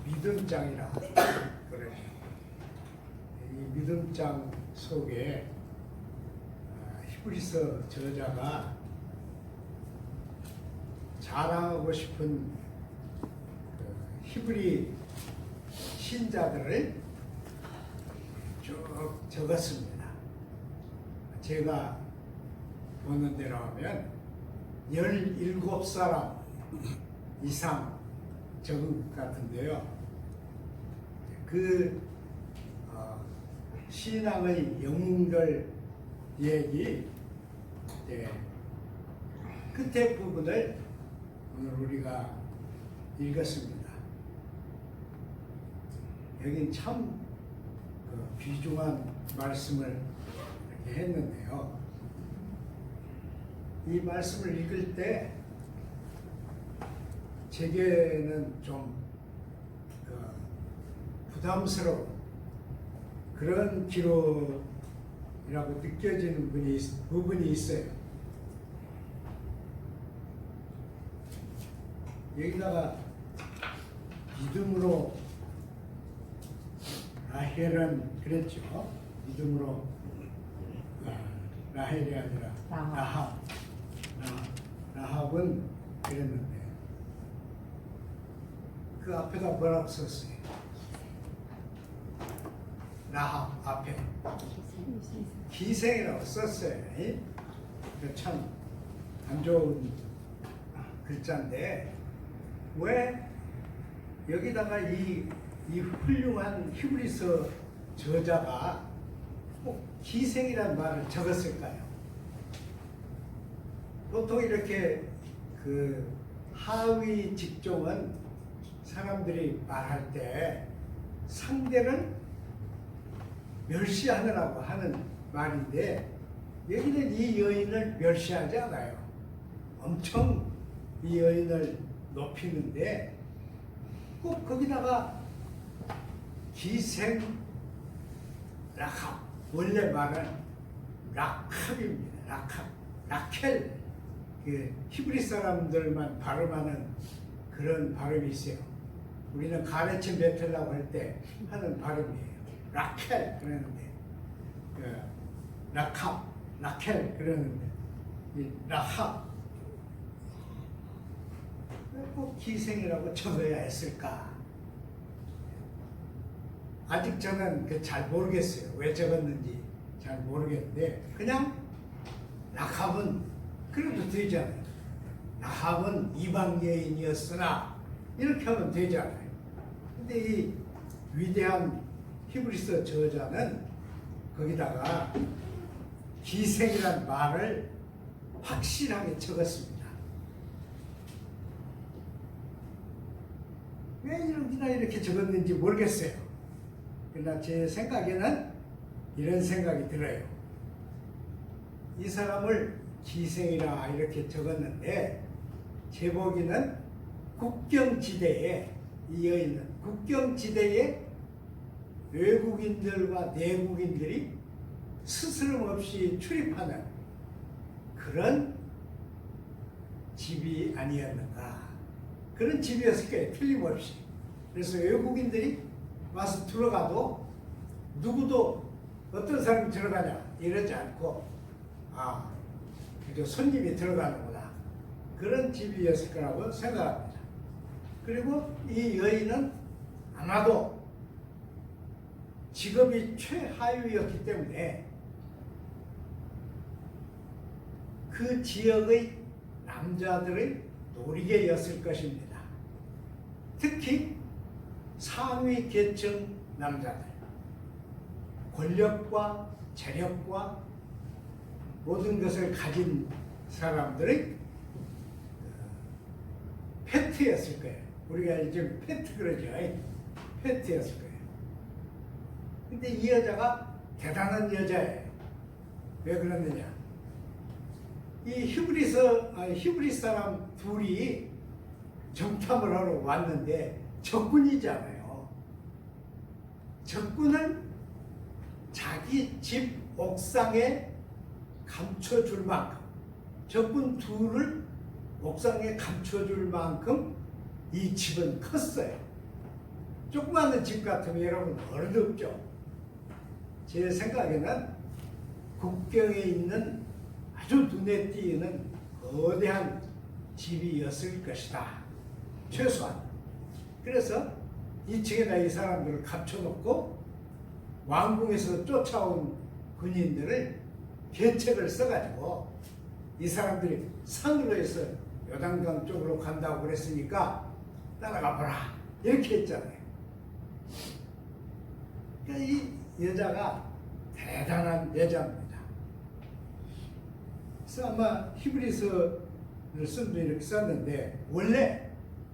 믿음장이라 그래요. 이 믿음장 속에 히브리서 저자가 자랑하고 싶은 그 히브리 신자들을 쭉 적었습니다. 제가 보는 대로 하면 17사람 이상 적은 것 같은데요. 그 신앙의 영웅들 얘기 끝에 부분을 오늘 우리가 읽었습니다. 여긴 참 귀중한 말씀을 이렇게 했는데요. 이 말씀을 읽을 때 제게는 좀 부담스러운 그런 기록이라고 느껴지는 부분이 있어요. 여기다가 믿음으로 라헬은 그랬죠. 믿음으로 라헬이 아니라 라합은 그랬는데 그 앞에다 뭐라고 썼어요? 라합 앞에 기생이라고 썼어요. 참 안 좋은 글자인데 왜 여기다가 이 훌륭한 히브리서 저자가 꼭 기생이라는 말을 적었을까요? 보통 이렇게 그 하위 직종은 사람들이 말할 때 상대를 멸시하느라고 하는 말인데 여기는 이 여인을 멸시하지 않아요. 엄청 이 여인을 높이는데 꼭 거기다가 기생 라합, 원래 말은 라캅입니다. 라켈, 그 히브리 사람들만 발음하는 그런 발음이 있어요. 우리는 가르침 뱉으려고 할 때 하는 발음이에요. 라켈 그러는데 라켈 그러는데 이 라합 왜 꼭 기생이라고 적어야 했을까? 아직 저는 잘 모르겠어요. 왜 적었는지 잘 모르겠는데 그냥 라합은 그래도 되잖아요. 라합은 이방 여인이었으나 이렇게 하면 되잖아요. 근데 이 위대한 히브리서 저자는 거기다가 기생이란 말을 확실하게 적었습니다. 왜 여기다 이렇게 적었는지 모르겠어요. 그러나 제 생각에는 이런 생각이 들어요. 이 사람을 기생이라 이렇게 적었는데 제 보기에는 국경지대에 이 여인은 국경지대에 외국인들과 내국인들이 스스럼 없이 출입하는 그런 집이 아니었는가. 그런 집이었을 거예요. 틀림없이. 그래서 외국인들이 와서 들어가도 누구도 어떤 사람이 들어가냐 이러지 않고 그저 손님이 들어가는구나. 그런 집이었을 거라고 생각합니다. 그리고 이 여인은 아마도 직업이 최하위였기 때문에 그 지역의 남자들의 놀이개였을 것입니다. 특히 상위 계층 남자들, 권력과 재력과 모든 것을 가진 사람들의 패트였을 거예요. 우리가 이제 패트 그러죠. 패트였을 거예요. 근데 이 여자가 대단한 여자예요. 왜 그러느냐? 이 히브리 사람 둘이 정탐을 하러 왔는데 적군이잖아요. 적군을 자기 집 옥상에 감춰줄 만큼, 적군 둘을 옥상에 감춰줄 만큼 이 집은 컸어요. 조그마한 집 같으면 여러분 어른 없죠. 제 생각에는 국경에 있는 아주 눈에 띄는 거대한 집이었을 것이다. 최소한. 그래서 2층에다 이 사람들을 갖춰놓고 왕궁에서 쫓아온 군인들을 계책을 써가지고 이 사람들이 산으로 해서 요단강 쪽으로 간다고 그랬으니까 따라가 보라 이렇게 했잖아요. 그러니까 이 여자가 대단한 여자입니다. 그래서 아마 히브리서를 쓴 분이 이렇게 썼는데 원래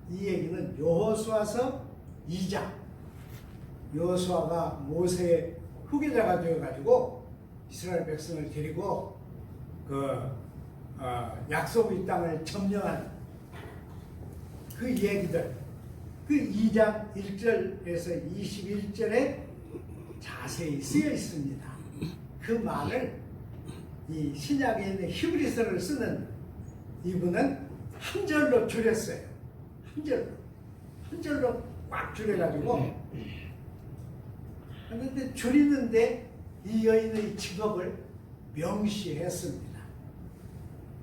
이 얘기는 여호수아서 2장 여호수아가 모세의 후계자가 되어가지고 이스라엘 백성을 데리고 약속의 땅을 점령한 그 얘기들 그 2장 1절에서 21절에 자세히 쓰여 있습니다. 그 말을 이 신약에 있는 히브리서를 쓰는 이분은 한 절로 줄였어요. 한 절로 꽉 줄여가지고 그런데 줄이는데 이 여인의 직업을 명시했습니다.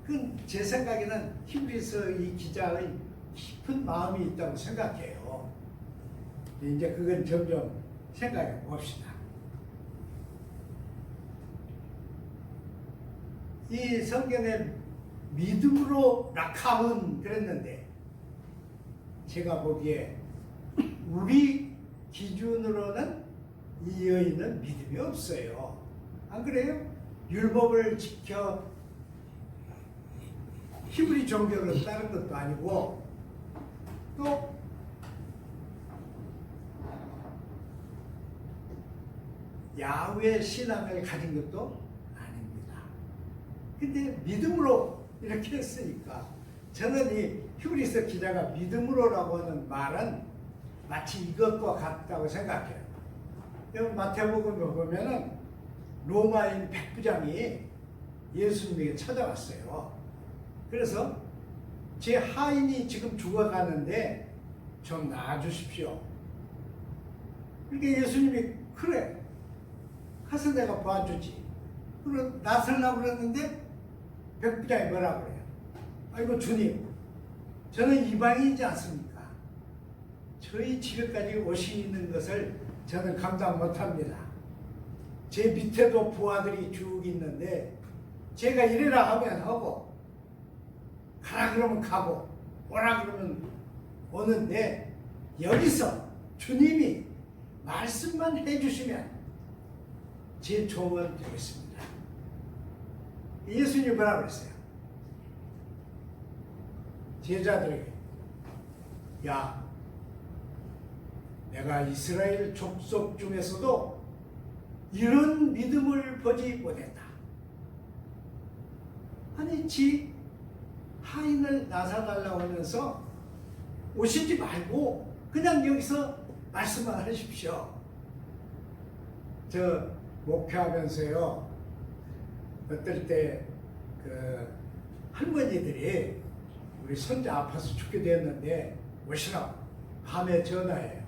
그건 제 생각에는 히브리서 이 기자의 깊은 마음이 있다고 생각해요. 이제 그건 점점 생각해 봅시다. 이 성경에 믿음으로 락함은 그랬는데 제가 보기에 우리 기준으로는 이 여인은 믿음이 없어요. 안 그래요? 율법을 지켜 히브리 종교를 따른 것도 아니고 또 야훼 신앙을 가진 것도 아닙니다. 근데 믿음으로 이렇게 했으니까 저는 이 히브리서 기자가 믿음으로라고 하는 말은 마치 이것과 같다고 생각해요. 여러분 마태복음을 보면은 로마인 백부장이 예수님에게 찾아왔어요. 그래서 제 하인이 지금 죽어가는데 좀 놔주십시오. 그러니까 예수님이 그래 가서 내가 봐주지. 그리고 나서려고 그랬는데 백부장이 뭐라 그래요? 아이고 주님, 저는 이방인이지 않습니까? 저희 집에까지 오시는 것을 저는 감당 못합니다. 제 밑에도 부하들이 쭉 있는데 제가 이래라 하면 하고 가라 그러면 가고 오라 그러면 오는데 여기서 주님이 말씀만 해주시면 제 종은 되겠습니다. 예수님이 뭐라 그랬어요? 제자들에게 야 내가 이스라엘 족속 중에서도 이런 믿음을 보지 못했다. 아니 지 하인을 나사달라고 하면서 오시지 말고 그냥 여기서 말씀만 하십시오. 저 목회하면서요 어떨 때 그 할머니들이 우리 손자 아파서 죽게 되었는데 오시라고 밤에 전화해요.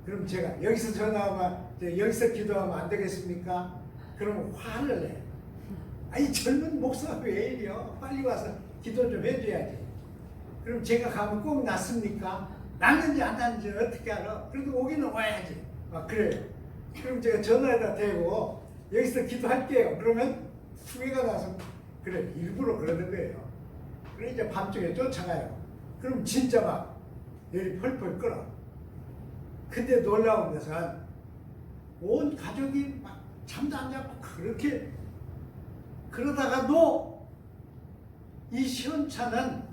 그럼 제가 여기서 전화하면 여기서 기도하면 안 되겠습니까? 그러면 화를 내요. 아니 젊은 목사가 왜 이래요? 빨리 와서 기도 좀 해줘야지. 그럼 제가 가면 꼭 낫습니까? 낫는지 안 낫는지 어떻게 알아? 그래도 오기는 와야지. 막 그래요. 그럼 제가 전화에다 대고 여기서 기도할게요. 그러면 후회가 나서 그래 일부러 그러는 거예요. 그래 이제 밤중에 쫓아가요. 그럼 진짜 막 열이 펄펄 끓어. 근데 놀라운 것은 온 가족이 막 잠도 안 자고 그렇게 그러다가도 이 시원찮은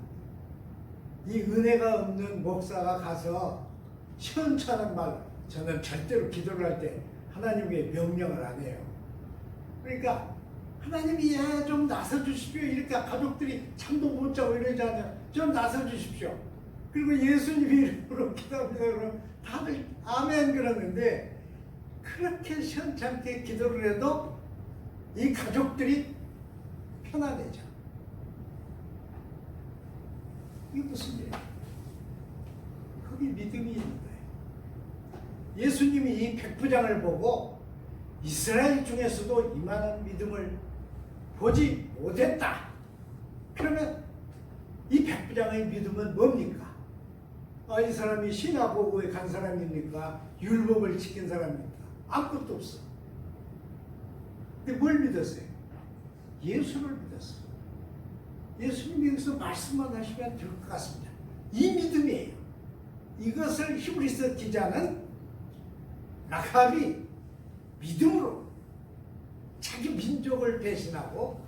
이 은혜가 없는 목사가 가서 시원찮은 말 저는 절대로 기도를 할 때 하나님께 명령을 안 해요. 그러니까 하나님이 좀 나서 주십시오. 이렇게 가족들이 잠도 못 자고 이러잖아요. 좀 나서 주십시오. 그리고 예수님이 이름으로 기도합니다. 그러면 다들 아멘 그러는데 그렇게 시원찮게 기도를 해도 이 가족들이 편안해져. 이게 무슨 일이에요? 거기 믿음이 있는 거예요. 예수님이 이 백부장을 보고 이스라엘 중에서도 이만한 믿음을 보지 못했다. 그러면 이 백부장의 믿음은 뭡니까? 이 사람이 신화보고에 간 사람입니까? 율법을 지킨 사람입니까? 아무것도 없어. 근데 뭘 믿었어요? 예수를 믿었어요. 예수님이 여기서 말씀만 하시면 될 것 같습니다. 이 믿음이에요. 이것을 히브리서 기자는 라합이 믿음으로 자기 민족을 배신하고,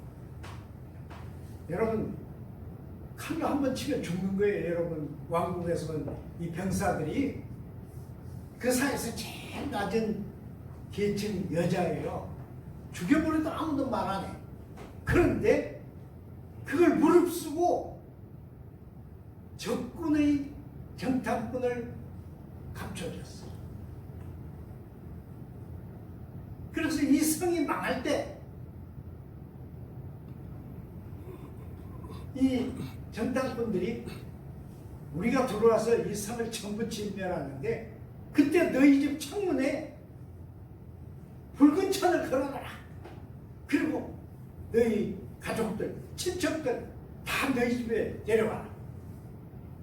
여러분 칼로 한번 치면 죽는 거예요. 여러분 왕국에서는 이 병사들이 그 사이에서 제일 낮은 계층 여자예요. 죽여버려도 아무도 말 안 해. 그런데 그걸 무릅쓰고 적군의 정탐꾼을 감춰줬어요. 그래서 이 성이 망할 때 이 정탐꾼들이 우리가 들어와서 이 성을 전부 진멸하는데, 그때 너희 집 창문에 붉은 천을 걸어놔라. 그리고 너희 가족들, 친척들 다 너희 집에 내려와라.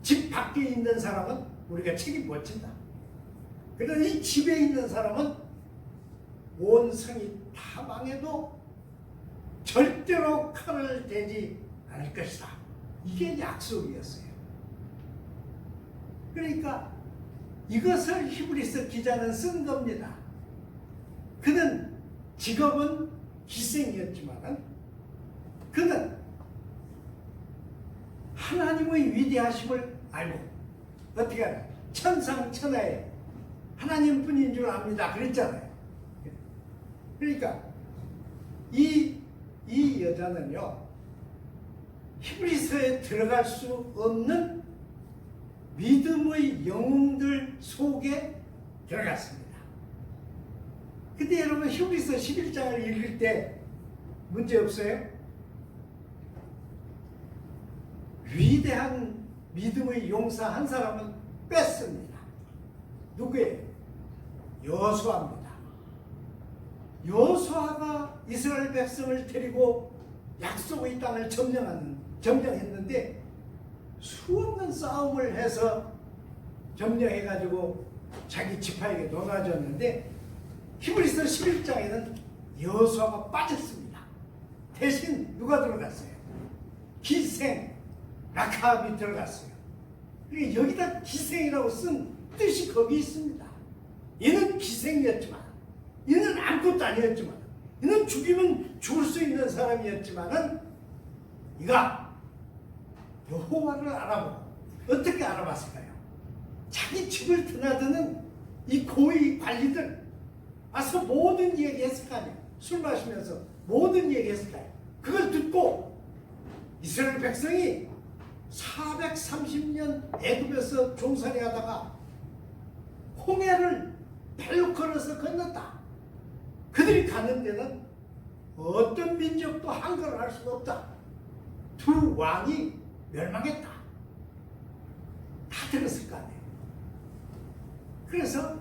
집 밖에 있는 사람은 우리가 책임 못 진다. 그런데 이 집에 있는 사람은 온 성이 다 망해도 절대로 칼을 대지 않을 것이다. 이게 약속이었어요. 그러니까 이것을 히브리서 기자는 쓴 겁니다. 그는 직업은 기생이었지만 그는 하나님의 위대하심을 알고, 어떻게 하나? 천상천하에 하나님뿐인 줄 압니다. 그랬잖아요. 그러니까 이 여자는요, 히브리서에 들어갈 수 없는 믿음의 영웅들 속에 들어갔습니다. 근데 여러분 히브리서 11장을 읽을 때 문제 없어요? 위대한 믿음의 용사 한 사람은 뺐습니다. 누구예요? 여호수아입니다. 여호수아가 이스라엘 백성을 데리고 약속의 땅을 점령했는데 수없는 싸움을 해서 점령해가지고 자기 지파에게 놓아줬는데, 히브리서 11장에는 여호수아가 빠졌습니다. 대신 누가 들어갔어요? 기생 라합이 들어갔어요. 그러니까 여기다 기생이라고 쓴 뜻이 거기 있습니다. 얘는 기생이었지만, 얘는 아무것도 아니었지만, 얘는 죽이면 죽을 수 있는 사람이었지만은 이가 여호와를 알아보고, 어떻게 알아봤을까요? 자기 집을 드나드는 이 고위 관리들 와서 모든 얘기했을 거 아니에요. 술 마시면서 모든 얘기했을 거예요. 그걸 듣고 이스라엘 백성이 430년 애굽에서 종살이 하다가 홍해를 발로 걸어서 건넜다. 그들이 가는 데는 어떤 민족도 한글을 할 수가 없다. 두 왕이 멸망했다. 다 들었을 거 아니에요. 그래서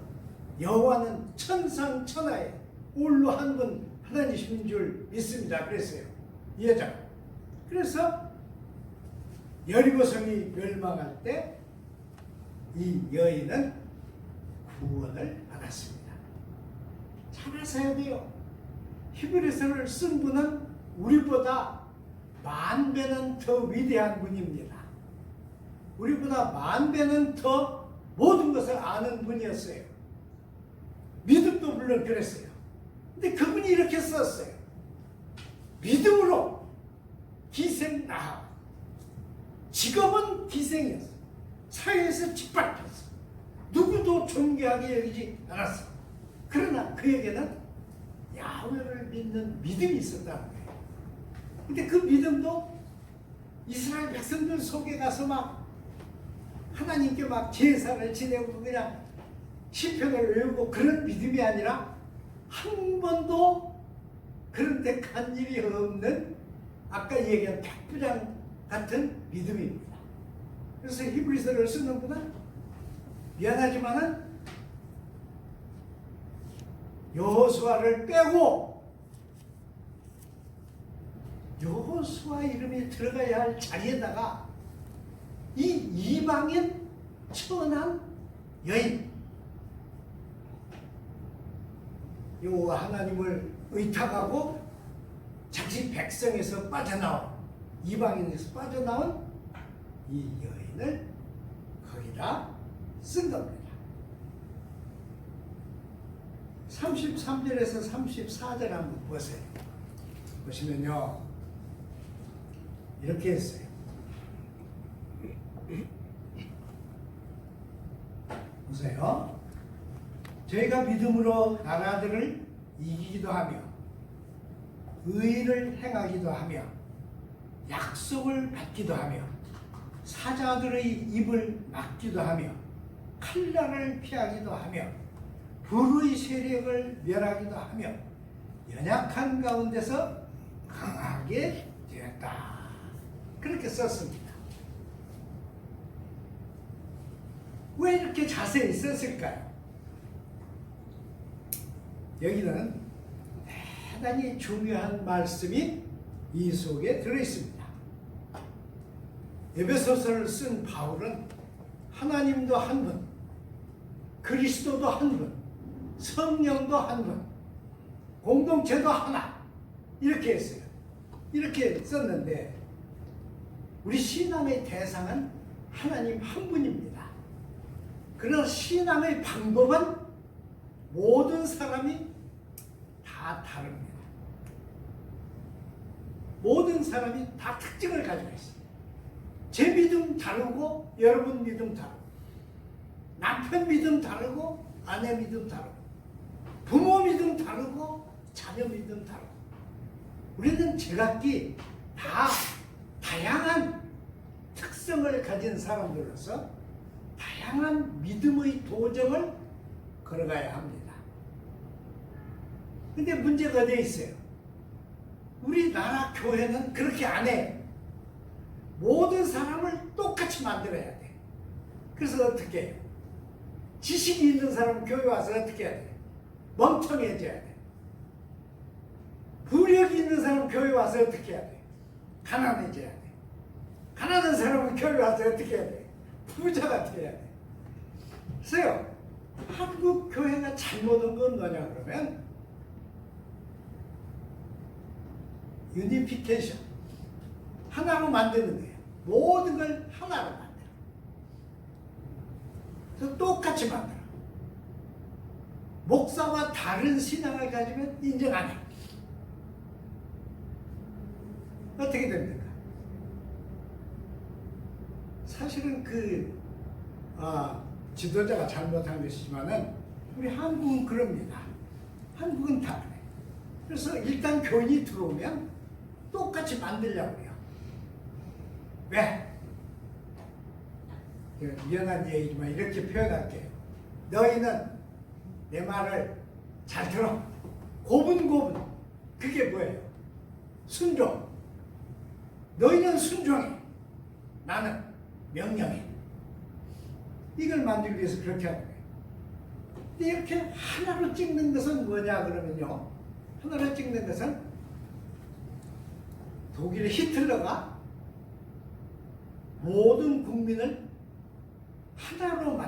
여호와는 천상천하에 홀로 한 분 하나님이신 줄 믿습니다. 그랬어요. 이 여자가. 그래서 여리고성이 멸망할 때 이 여인은 구원을 받았습니다. 잘 아셔야 돼요. 히브리서를 쓴 분은 우리보다 만 배는 더 위대한 분입니다. 우리보다 만 배는 더 모든 것을 아는 분이었어요. 믿음도 물론 그랬어요. 근데 그분이 이렇게 썼어요. 믿음으로 기생 라합. 직업은 기생이었어. 사회에서 짓밟혔어. 누구도 존귀하게 여기지 않았어. 그러나 그에게는 야훼를 믿는 믿음이 있었다는 거예요. 근데 그 믿음도 이스라엘 백성들 속에 가서 막 하나님께 막 제사를 지내고 그냥 시편을 외우고 그런 믿음이 아니라 한 번도 그런 데 간 일이 없는 아까 얘기한 백부장 같은 믿음입니다. 그래서 히브리서를 쓰는 분은 미안하지만은 여호수아를 빼고 여호수아 이름이 들어가야 할 자리에다가 이 이방인 천한 여인, 요 하나님을 의탁하고 자기 백성에서 빠져나온, 이방인에서 빠져나온 이 여인을 거기다 쓴 겁니다. 33절에서 34절 한번 보세요. 보시면요, 이렇게 했어요. 보세요. 저희가 믿음으로 나라들을 이기기도 하며 의를 행하기도 하며 약속을 받기도 하며 사자들의 입을 막기도 하며 칼날을 피하기도 하며 불의 세력을 멸하기도 하며 연약한 가운데서 강하게 되었다. 그렇게 썼습니다. 왜 이렇게 자세히 썼을까요? 여기는 대단히 중요한 말씀이 이 속에 들어있습니다. 에베소서를 쓴 바울은 하나님도 한 분, 그리스도도 한 분, 성령도 한 분, 공동체도 하나, 이렇게 했어요. 이렇게 썼는데 우리 신앙의 대상은 하나님 한 분입니다. 그러나 신앙의 방법은 모든 사람이 다 다릅니다. 모든 사람이 다 특징을 가지고 있어요. 제 믿음 다르고 여러분 믿음 다르고, 남편 믿음 다르고 아내 믿음 다르고, 부모 믿음 다르고 자녀 믿음 다르고, 우리는 제각기 다 다양한 특성을 가진 사람들로서 다양한 믿음의 도정을 걸어가야 합니다. 근데 문제가 어디에 있어요? 우리나라 교회는 그렇게 안 해요. 모든 사람을 똑같이 만들어야 돼. 그래서 어떻게 해요? 지식이 있는 사람은 교회 와서 어떻게 해야 돼? 멍청해져야 돼. 부력이 있는 사람은 교회 와서 어떻게 해야 돼? 가난해져야 돼. 가난한 사람은 교회 와서 어떻게 해야 돼? 부자가 돼야 돼. 그래서요, 한국 교회가 잘못한 건 뭐냐 그러면 유니피케이션, 하나로 만드는 거예요. 모든 걸 하나로 만들어. 그래서 똑같이 만들어. 목사와 다른 신앙을 가지면 인정 안 해. 어떻게 됩니까? 사실은 지도자가 잘못한 것이지만은 우리 한국은 그럽니다. 한국은 다 그래. 그래서 일단 교인이 들어오면 똑같이 만들려고 해요. 왜? 미안한 얘기지만 이렇게 표현할게요. 너희는 내 말을 잘 들어. 고분고분. 그게 뭐예요? 순종. 너희는 순종해. 나는 명령해. 이걸 만들기 위해서 그렇게 하는 거예요. 근데 이렇게 하나로 찍는 것은 뭐냐 그러면요, 하나로 찍는 것은 독일의 히틀러가 모든 국민을 하나로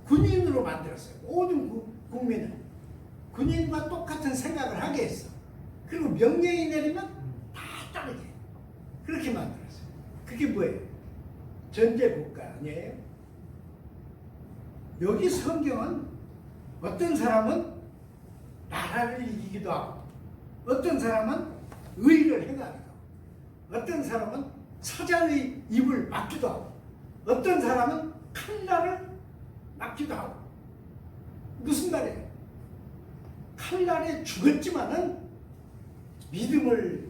군인으로 만들었어요. 모든 국민을 군인과 똑같은 생각을 하게 했어. 그리고 명령이 내리면 다 따르게. 그렇게 만들었어요. 그게 뭐예요? 전제 국가 아니에요? 여기 성경은 어떤 사람은 나라를 이기기도 하고, 어떤 사람은 의를 행하기도 하고, 어떤 사람은 사자의 입을 막기도 하고, 어떤 사람은 칼날을 막기도 하고. 무슨 말이에요? 칼날에 죽었지만은 믿음을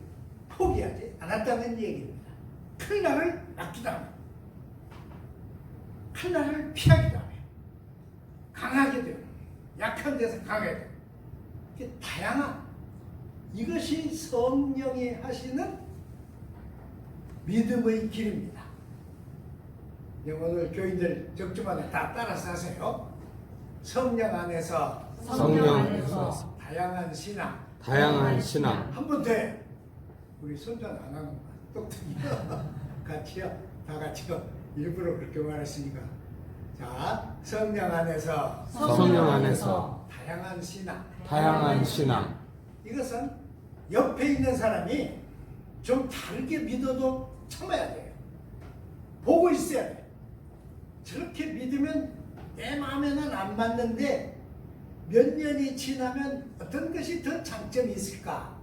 포기하지 않았다는 얘기입니다. 칼날을 막기도 하고, 칼날을 피하기도 하고, 강하게 되고, 약한 데서 강하게 되고, 이게 다양한, 이것이 성령이 하시는 믿음의 길입니다. 오늘 교인들 적주마다 다 따라서 하세요. 성령 안에서 성령 안에서 다양한 신앙. 다양한 신앙. 한 번 더. 우리 손전 안 하는 거야. 똑똑이요. 같이요. 다 같이요. 일부러 그렇게 말했으니까. 자, 성령 안에서 성령 안에서 다양한 신앙. 다양한 신앙. 이것은 옆에 있는 사람이 좀 다르게 믿어도 참아야 돼요. 보고 있어야 돼. 저렇게 믿으면 내 마음에는 안 맞는데 몇 년이 지나면 어떤 것이 더 장점이 있을까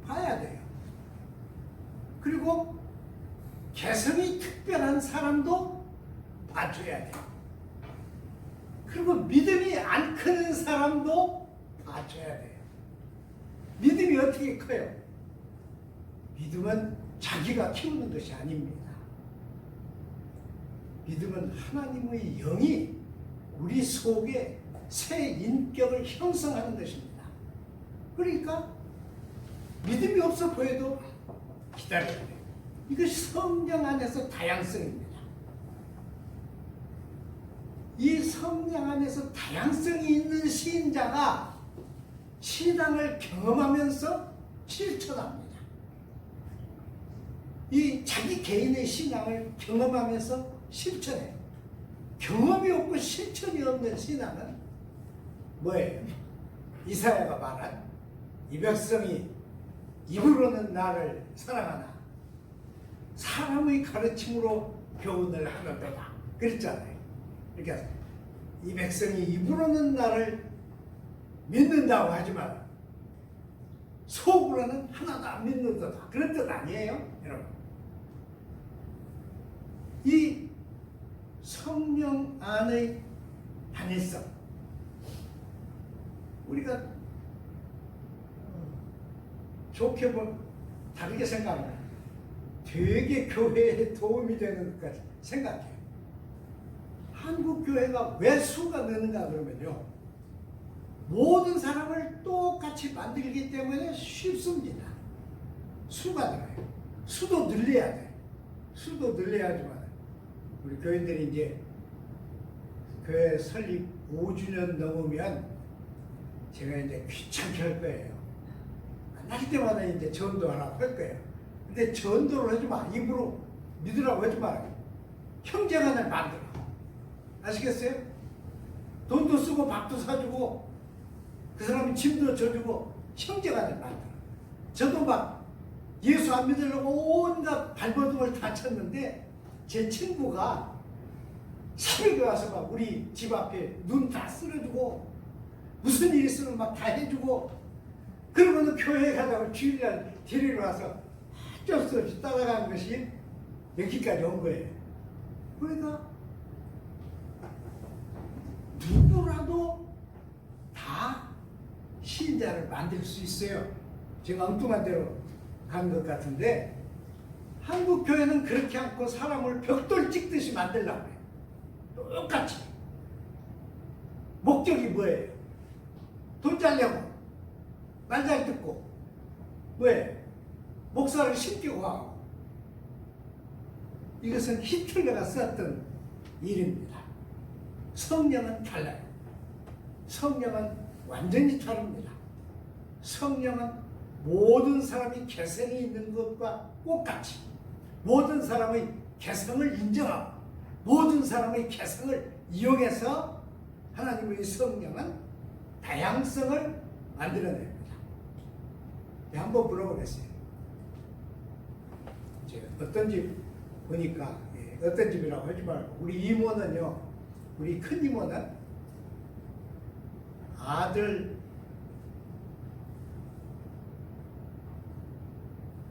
봐야 돼요. 그리고 개성이 특별한 사람도 봐줘야 돼요. 그리고 믿음이 안 크는 사람도 봐줘야 돼요. 믿음이 어떻게 커요? 믿음은 자기가 키우는 것이 아닙니다. 믿음은 하나님의 영이 우리 속에 새 인격을 형성하는 것입니다. 그러니까 믿음이 없어 보여도 기다려야 돼요. 이것이 성령 안에서 다양성입니다. 이 성령 안에서 다양성이 있는 신자가 신앙을 경험하면서 실천합니다. 이 자기 개인의 신앙을 경험하면서 실천해요. 경험이 없고 실천이 없는 신앙은 뭐예요? 이사야가 말한 이 백성이 입으로는 나를 사랑하나 사람의 가르침으로 교훈을 하는도다 그랬잖아요. 그러니까 이 백성이 입으로는 나를 믿는다고 하지만 속으로는 하나도 안 믿는도다 그런 뜻 아니에요, 여러분? 이 성령 안의 단일성 우리가 좋게 다르게 생각하면 되게 교회에 도움이 되는 것까지 생각해요. 한국 교회가 왜 수가 느는가 그러면요, 모든 사람을 똑같이 만들기 때문에 쉽습니다. 수가 늘어요. 수도 늘려야 돼. 수도 늘려야지만 우리 교인들이 이제 교회 설립 5주년 넘으면 제가 이제 귀찮게 할 거예요. 만날 때마다 이제 전도 하나 할 거예요. 근데 전도를 하지 마. 입으로 믿으라고 하지 말아요. 형제간을 만들어. 아시겠어요? 돈도 쓰고 밥도 사주고 그 사람이 짐도 져주고 형제간을 만들어. 저도 막 예수 안 믿으려고 온갖 발버둥을 다 쳤는데 제 친구가 새벽에 와서 막 우리 집 앞에 눈 다 쓸어주고 무슨 일 있으면 막 다 해주고 그러고는 교회에 가다가 주일날 데리러 와서 어쩔 수 없이 따라가는 것이 여기까지 온 거예요. 그러니까 누구라도 다 신자를 만들 수 있어요. 제가 엉뚱한 대로 간 것 같은데 한국 교회는 그렇게 않고 사람을 벽돌 찍듯이 만들려고 해요. 똑같이. 목적이 뭐예요? 돈 잘려고 말 잘 듣고 왜? 목사를 심기고 하고. 이것은 히틀러가 썼던 일입니다. 성령은 달라요. 성령은 완전히 다릅니다. 성령은 모든 사람이 개성이 있는 것과 똑같이 모든 사람의 개성을 인정하고 모든 사람의 개성을 이용해서 하나님의 성령은 다양성을 만들어냅니다. 한번 물어보겠어요. 어떤 집 보니까 어떤 집이라고 하지 말고 우리 이모는요, 우리 큰 이모는 아들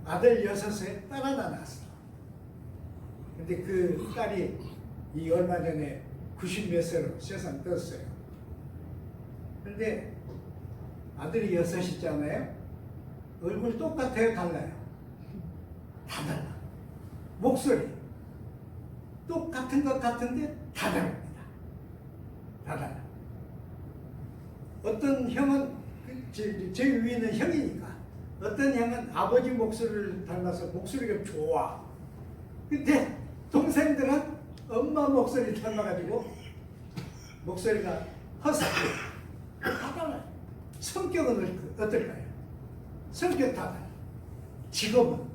6에 딸 하나 낳았어. 근데 그 딸이 이 얼마 전에 90몇 세로 세상 떴어요. 근데 아들이 6이잖아요. 얼굴 똑같아요, 달라요? 다 달라. 목소리 똑같은 것 같은데 다 다릅니다. 다 달라. 어떤 형은 제 위는 형이니까 어떤 형은 아버지 목소리를 닮아서 목소리가 좋아. 근데 동생들은 엄마 목소리 닮아가지고 목소리가 허스키, 다 달라요. 성격은 어떨까요? 성격 다 달라요. 직업은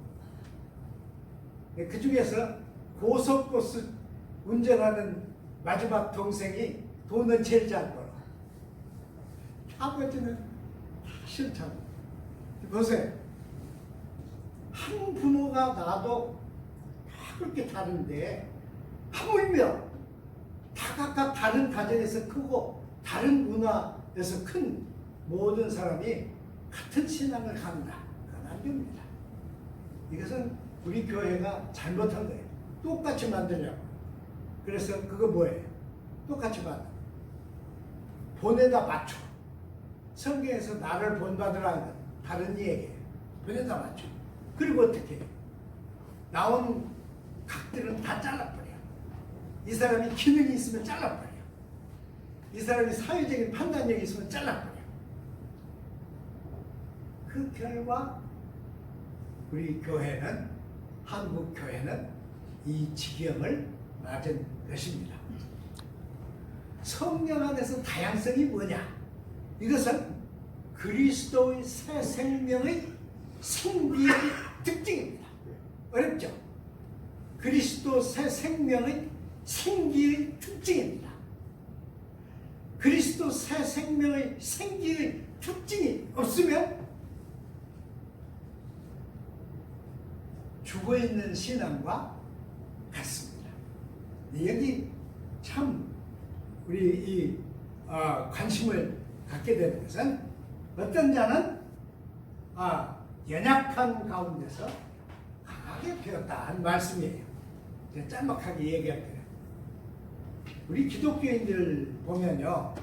그 중에서 고속버스 운전하는 마지막 동생이 돈은 제일 잘 벌어. 아버지는 싫다고. 보세요. 한 부모가 나도 다 그렇게 다른데 하물며 다 각각 다른 가정에서 크고 다른 문화에서 큰 모든 사람이 같은 신앙을 갖는다. 그건 안 됩니다. 이것은 우리 교회가 잘못한 거예요. 똑같이 만들려고. 그래서 그거 뭐예요? 똑같이 만들. 본에다 맞춰. 성경에서 나를 본받으라는 건 다른 얘기예요. 본에다 맞춰. 그리고 어떻게 해요? 나온 각들은 다 잘라버려. 이 사람이 기능이 있으면 잘라버려. 이 사람이 사회적인 판단력이 있으면 잘라버려. 그 결과 우리 교회는, 한국 교회는 이 지경을 맞은 것입니다. 성령 안에서 다양성이 뭐냐? 이것은 그리스도의 새 생명의 생기의 특징입니다. 어렵죠? 그리스도 새 생명의 생기의 특징입니다. 그리스도 새 생명의 생기의 특징이 없으면 죽어있는 신앙과 같습니다. 여기 참 우리 관심을 갖게 되는 것은 어떤 자는 연약한 가운데서 강하게 되었다 하는 말씀이에요. 제가 짤막하게 얘기할게요. 우리 기독교인들 보면요,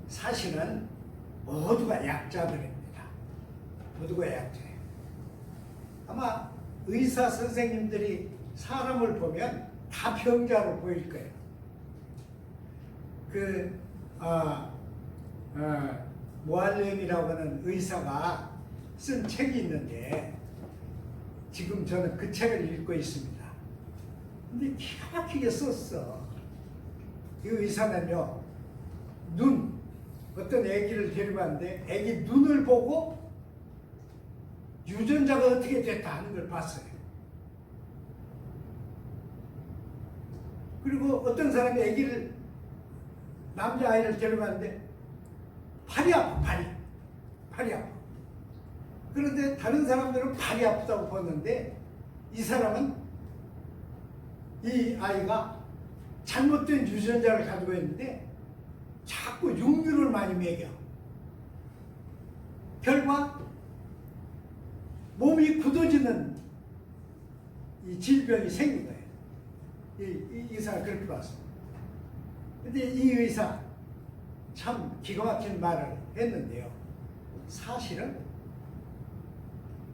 사실은 모두가 약자들입니다. 모두가 약자예요. 아마 의사 선생님들이 사람을 보면 다 병자로 보일 거예요. 모알렘이라고 하는 의사가 쓴 책이 있는데 지금 저는 그 책을 읽고 있습니다. 근데 기가 막히게 썼어. 이 의사는요, 어떤 아기를 데리고 왔는데 아기 눈을 보고 유전자가 어떻게 됐다 하는 걸 봤어요. 그리고 어떤 사람이 아기를, 남자아이를 데려갔는데 팔이 아파, 팔이 아파. 그런데 다른 사람들은 팔이 아프다고 봤는데 이 사람은, 이 아이가 잘못된 유전자를 가지고 있는데 자꾸 육류를 많이 먹여. 결과 몸이 굳어지는 이 질병이 생긴 거예요. 이 의사가 그렇게 봤어요. 근데 이 의사 참 기가 막힌 말을 했는데요. 사실은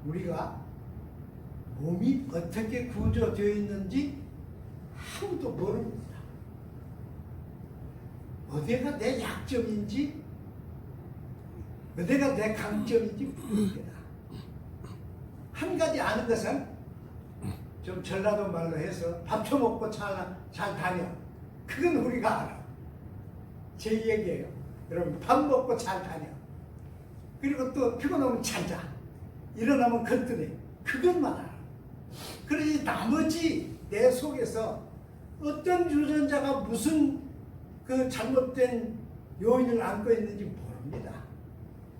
우리가 몸이 어떻게 구조되어 있는지 아무도 모릅니다. 어디가 내 약점인지, 어디가 내 강점인지 모릅니다. 한 가지 아는 것은, 좀 전라도 말로 해서 밥 처먹고 잘 다녀. 그건 우리가 알아. 제 얘기예요. 여러분, 밥 먹고 잘 다녀. 그리고 또 피곤하면 잘 자. 일어나면 걷더니, 그것만 알아. 그러니 나머지 내 속에서 어떤 유전자가 무슨 그 잘못된 요인을 안고 있는지 모릅니다.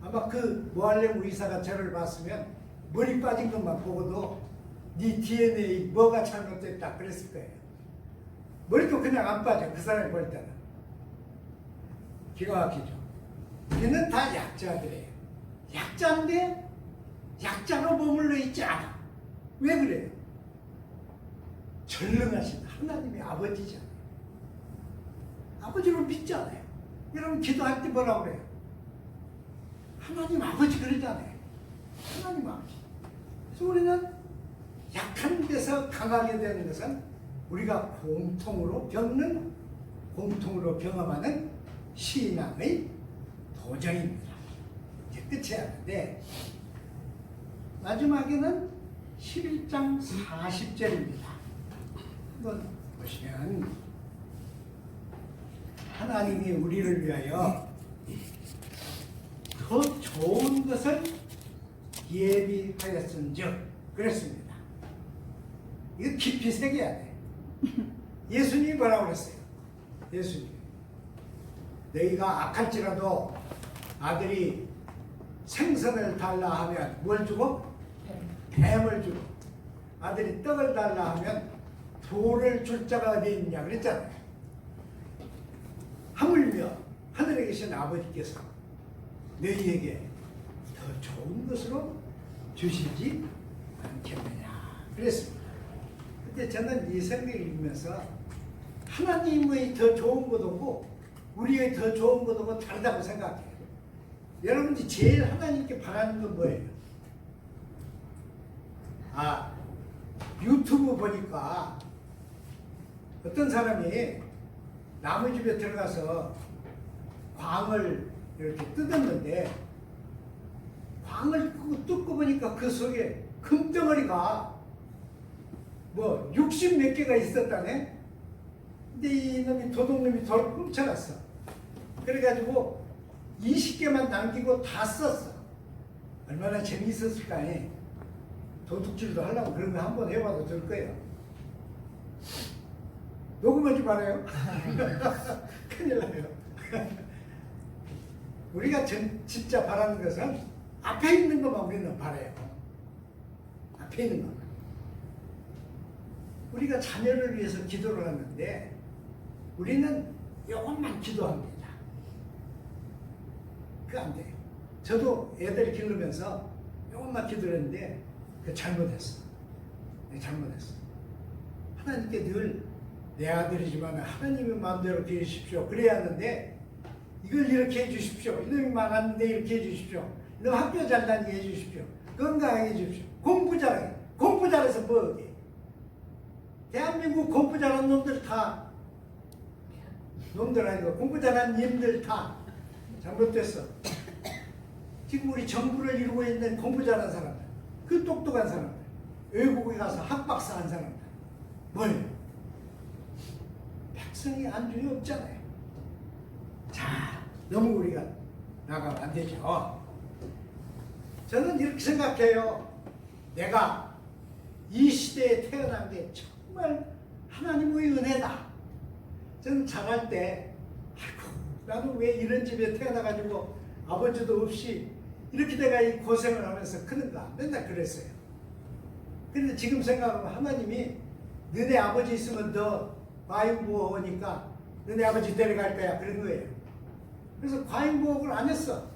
아마 그 모알렘 의사가 저를 봤으면 머리 빠진 것만 보고도 네 DNA 뭐가 잘못됐다 그랬을 거예요. 머리도 그냥 안 빠져. 그 사람이 볼 때는. 기가 막히죠. 우리는 다 약자들이에요. 약자인데 약자로 머물러 있지 않아. 왜 그래요? 전능하신 하나님의 아버지잖아요. 아버지를 믿잖아요. 여러분 기도할 때 뭐라고 그래요? 하나님 아버지 그러잖아요. 하나님 아버지. 그래서 우리는 약한 데서 강하게 되는 것은 우리가 공통으로 경험하는 신앙의 도정입니다. 이제 끝이 하는데 마지막에는 11장 40절입니다. 한번 보시면 하나님이 우리를 위하여 더 좋은 것을 예비하였은즉 그랬습니다. 이거 깊이 새겨야 돼. 예수님이 뭐라고 그랬어요? 예수님, 너희가 악할지라도 아들이 생선을 달라 하면 뭘 주고? 뱀을 주고. 아들이 떡을 달라 하면 돌을 줄 자가 어디 있냐 그랬잖아요. 하물며 하늘에 계신 아버지께서 너희에게 더 좋은 것으로 주시지 않겠느냐 그랬습니다. 근데 저는 이 성경을 읽으면서 하나님의 더 좋은 것하고 우리의 더 좋은 것하고 다르다고 생각해요. 여러분이 제일 하나님께 바라는 건 뭐예요? 유튜브 보니까 어떤 사람이 나무집에 들어가서 광을 이렇게 뜯었는데 광을 뜯고 보니까 그 속에 금덩어리가 뭐 60 몇 개가 있었다네. 근데 이놈이 도둑놈이 돌을 훔쳐갔어. 그래가지고 20개만 남기고 다 썼어. 얼마나 재미있었을까. 도둑질도 하려고 그런 거 한번 해봐도 될 거예요. 녹음하지 말아요. 큰일 나요. 우리가 진짜 바라는 것은 앞에 있는 것만 우리는 바라요. 앞에 있는 것만. 우리가 자녀를 위해서 기도를 하는데 우리는 이것만 기도합니다. 그거 안 돼요. 저도 애들 기르면서 이것만 기도했는데 그 잘못했어. 잘못했어. 하나님께 늘 내 아들이지만 하나님의 마음대로 기르십시오. 그래야 하는데 이걸 이렇게 해주십시오. 이놈이 망하는데 이렇게 해주십시오. 이놈 학교 잘 다니게 해주십시오. 건강하게 해주십시오. 공부 잘하게. 공부 잘해서 뭐게? 대한민국 공부 잘하는 놈들 다 놈들 아니고 공부 잘하는 님들 다 잘못됐어. 지금 우리 정부를 이루고 있는 공부 잘하는 사람들, 그 똑똑한 사람들, 외국에 가서 학박사 한 사람들, 뭐예요? 백성이 안중이 없잖아요. 자, 너무 우리가 나가면 안 되죠. 저는 이렇게 생각해요. 내가 이 시대에 태어난 게 정말 하나님의 은혜다. 저는 자랄 때 아이고 나도 왜 이런 집에 태어나가지고 아버지도 없이 이렇게 내가 이 고생을 하면서 크는가 맨날 그랬어요. 그런데 지금 생각하면 하나님이 너네 아버지 있으면 너 과잉보호니까 너네 아버지 데려갈 거야 그런 거예요. 그래서 과잉보호를 안 했어.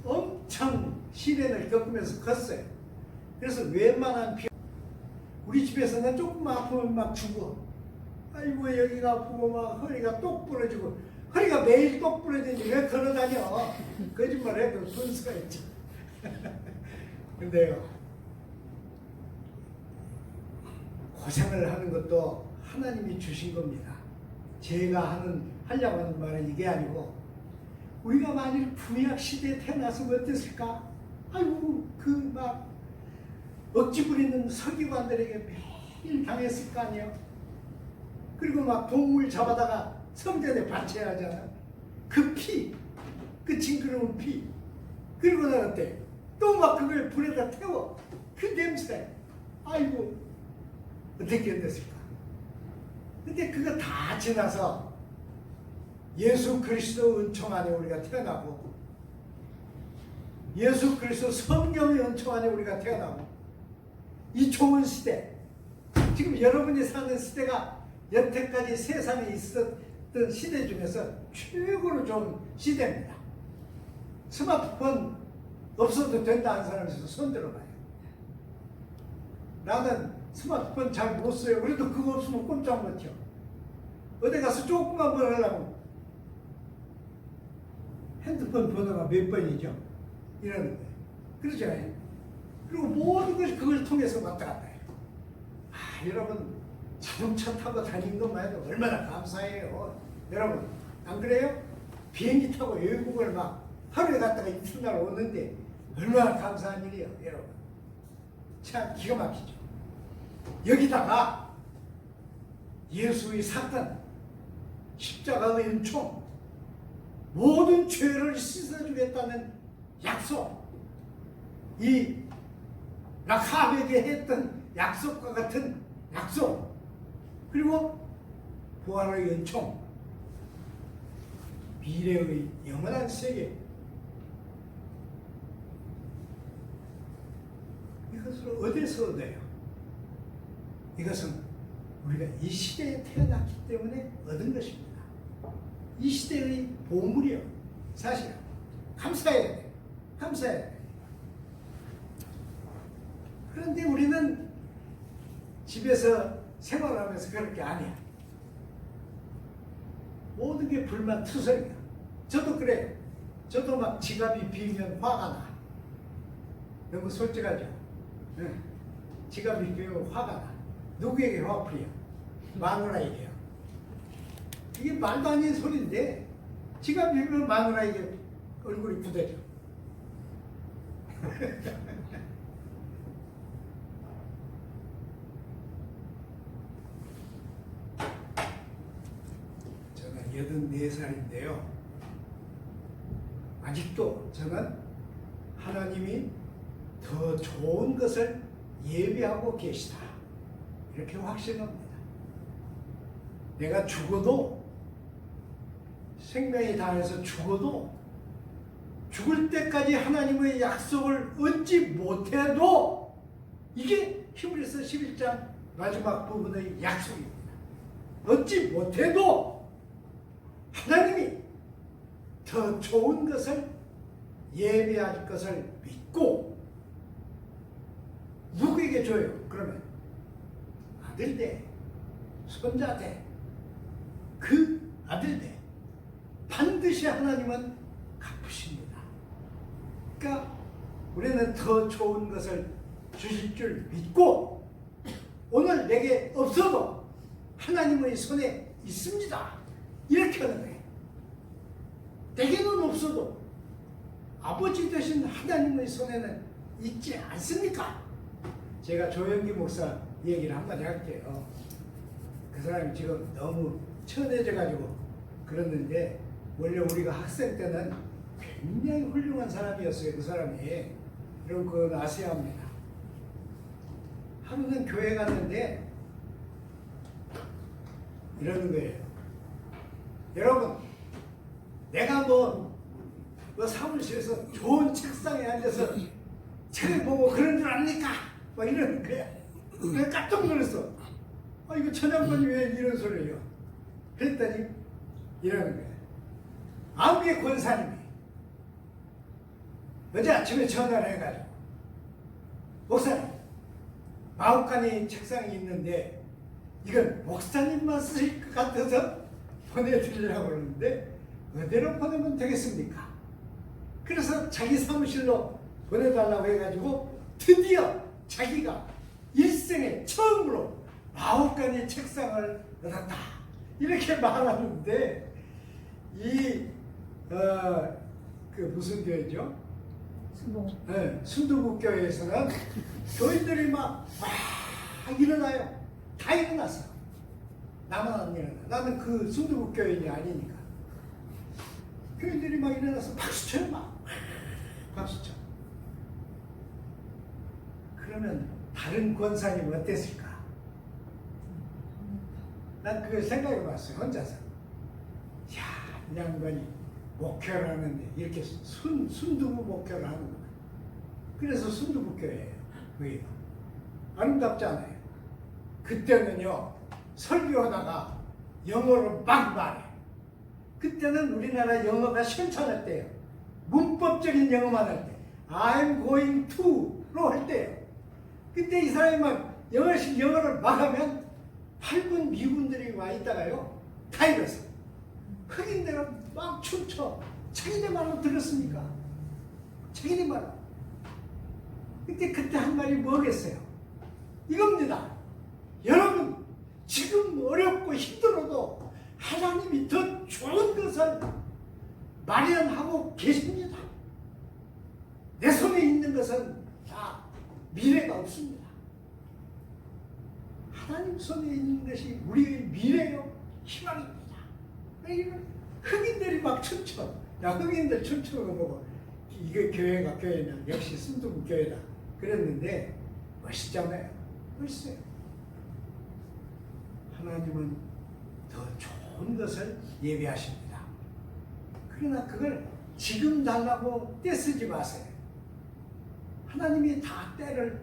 엄청 시련을 겪으면서 컸어요. 그래서 웬만한 우리 집에서는 조금만 아프면 막 죽어. 아이고 여기가 아프고 막 허리가 똑 부러지고 허리가 매일 똑 부러지니 왜 걸어다녀. 거짓말 해도 분수가 있죠. 근데요 고생을 하는 것도 하나님이 주신 겁니다. 제가 하려고 하는 말은 이게 아니고 우리가 만일 구약 시대에 태어났으면 어땠을까? 아이고 그 막 억지 부리는 서기관들에게 매일 당했을 거 아니에요. 그리고 막 동물 잡아다가 성전에 바쳐야 하잖아. 그 피, 그 징그러운 피. 그리고 난 어때? 또 막 그걸 불에다 태워. 그 냄새. 아이고 어떻게 견뎠을까? 근데 그거 다 지나서 예수 그리스도 은총 안에 우리가 태어나고 예수 그리스도 성령의 은총 안에 우리가 태어나고 이 좋은 시대, 지금 여러분이 사는 시대가 여태까지 세상에 있었던 시대 중에서 최고로 좋은 시대입니다. 스마트폰 없어도 된다 하는 사람이 있어서 손 들어봐요. 나는 스마트폰 잘 못 써요. 그래도 그거 없으면 꼼짝 못해요. 어디 가서 조금만 뭘 하려고 핸드폰 번호가 몇 번이죠? 이러는 거예요. 그러잖아요. 그리고 모든 것이 그걸 통해서 왔다 갔다 해요. 여러분 자동차 타고 다니는 것만 해도 얼마나 감사해요. 여러분 안 그래요? 비행기 타고 외국을 막 하루에 갔다가 이튿날 오는데 얼마나 감사한 일이에요. 여러분 참 기가 막히죠. 여기다가 예수의 사건 십자가의 은총, 모든 죄를 씻어주겠다는 약속, 이 라합에게 했던 약속과 같은 약속, 그리고 부활의 은총, 미래의 영원한 세계, 이것을 어디서 얻어요? 이것은 우리가 이 시대에 태어났기 때문에 얻은 것입니다. 이 시대의 보물이요. 사실 감사해야 돼. 감사해야 돼. 그런데 우리는 집에서 생활하면서 그렇게 안 해요. 모든 게 불만투성이야. 저도 그래요. 저도 막 지갑이 비면 화가 나. 너무 솔직하죠? 네. 지갑이 비면 화가 나. 누구에게 화풀이야? 마누라에게요. 이게 말도 안 되는 소리인데 지갑이 비면 마누라에게 얼굴이 굳어져. 저는 84살인데요. 아직도 저는 하나님이 더 좋은 것을 예비하고 계시다. 이렇게 확신합니다. 내가 죽어도, 생명이 다해서 죽어도, 죽을 때까지 하나님의 약속을 얻지 못해도 이게 히브리서 11장 마지막 부분의 약속입니다. 얻지 못해도 하나님이 더 좋은 것을 예비할 것을 믿고 누구에게 줘요? 그러면 아들 대, 손자 대, 그 아들 대 반드시 하나님은 갚으십니다. 그러니까 우리는 더 좋은 것을 주실 줄 믿고 오늘 내게 없어도 하나님의 손에 있습니다. 이렇게 하는 거예요. 내게는 없어도 아버지 되신 하나님의 손에는 있지 않습니까? 제가 조영기 목사 얘기를 한마디 할게요. 그 사람이 지금 너무 천해져가지고 그랬는데 원래 우리가 학생 때는 굉장히 훌륭한 사람이었어요. 그 사람이. 그럼 그건 아셔야 합니다. 하루는 교회 갔는데 이러는 거예요. 여러분, 내가 뭐 사무실에서 좋은 책상에 앉아서 책을 보고 그런 줄 압니까? 막 이러는 거야. 내가 깜짝 놀랐어. 아, 이거 천양반이 왜 이런 소리를 해요? 그랬더니 이러는 거야. 아무개 권사님이 어제 아침에 전화를 해가지고 목사님, 마법관이 책상이 있는데 이건 목사님만 쓰실 것 같아서 보내드리려고 그러는데 어디로 보내면 되겠습니까? 그래서 자기 사무실로 보내달라고 해가지고 드디어 자기가 일생에 처음으로 마법관의 책상을 얻었다. 이렇게 말하는데 그 무슨 교회죠? 네, 순두부 교회에서는 교인들이 막 일어나요. 다 일어났어. 나만 안 일어나. 나는 그 순두부 교인이 아니니까. 교인들이 막 일어나서 박수 쳐요. 막 박수 쳐. 그러면 다른 권사님은 어땠을까? 난 그걸 생각해 봤어요. 혼자서. 야, 이 양반이 목회를 하는데 이렇게 순두부 목회를 하는구나. 그래서 순두부 교회예요. 거기가. 아름답지 않아요? 그때는요, 설교하다가 영어로 막 말해. 그때는 우리나라 영어가 실천할 때예요. 문법적인 영어만 할 때. I'm going to로 할 때예요. 그때 이 사람이 막 영어를 막 하면 8군 미군들이 와 있다가요, 다 일어서. 흑인들은 막 춤춰. 자기네 말로 들었습니까? 자기네 말로. 그때 한 말이 뭐겠어요? 이겁니다. 여러분, 지금 어렵고 힘들어도 하나님이 더 좋은 것을 마련하고 계십니다. 내 손에 있는 것은 다 미래가 없습니다. 하나님 손에 있는 것이 우리의 미래요, 희망입니다. 아니, 흑인들이 막 춤춰. 야, 흑인들 춤추는 거 보고 이게 교회가 교회냐, 역시 순두부 교회다 그랬는데 멋있잖아요. 멋있어요. 하나님은 더 좋은 것을 예비하십니다. 그러나 그걸 지금 달라고 떼쓰지 마세요. 하나님이 다 때를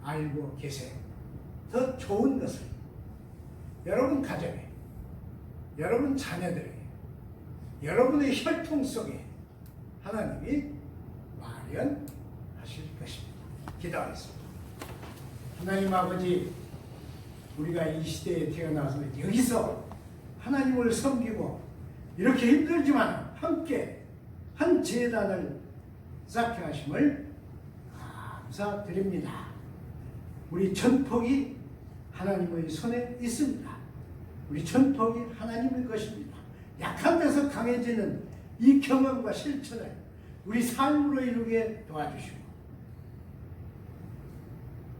알고 계세요. 더 좋은 것을 여러분 가정에, 여러분 자녀들에게, 여러분의 혈통 속에 하나님이 마련하실 것입니다. 기도하겠습니다. 하나님 아버지, 우리가 이 시대에 태어나서 여기서 하나님을 섬기고 이렇게 힘들지만 함께 한 재단을 쌓게 하심을 감사드립니다. 우리 전폭이 하나님의 손에 있습니다. 우리 전폭이 하나님의 것입니다. 약한 데서 강해지는 이 경험과 실천을 우리 삶으로 이루게 도와주시고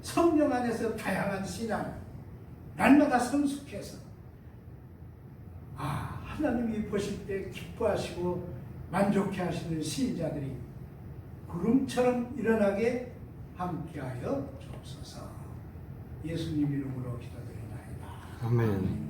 성령 안에서 다양한 신앙 날마다 성숙해서 하나님이 보실 때 기뻐하시고 만족해 하시는 시인자들이 구름처럼 일어나게 함께하여 주옵소서. 예수님 이름으로 기도드리나이다. 아멘.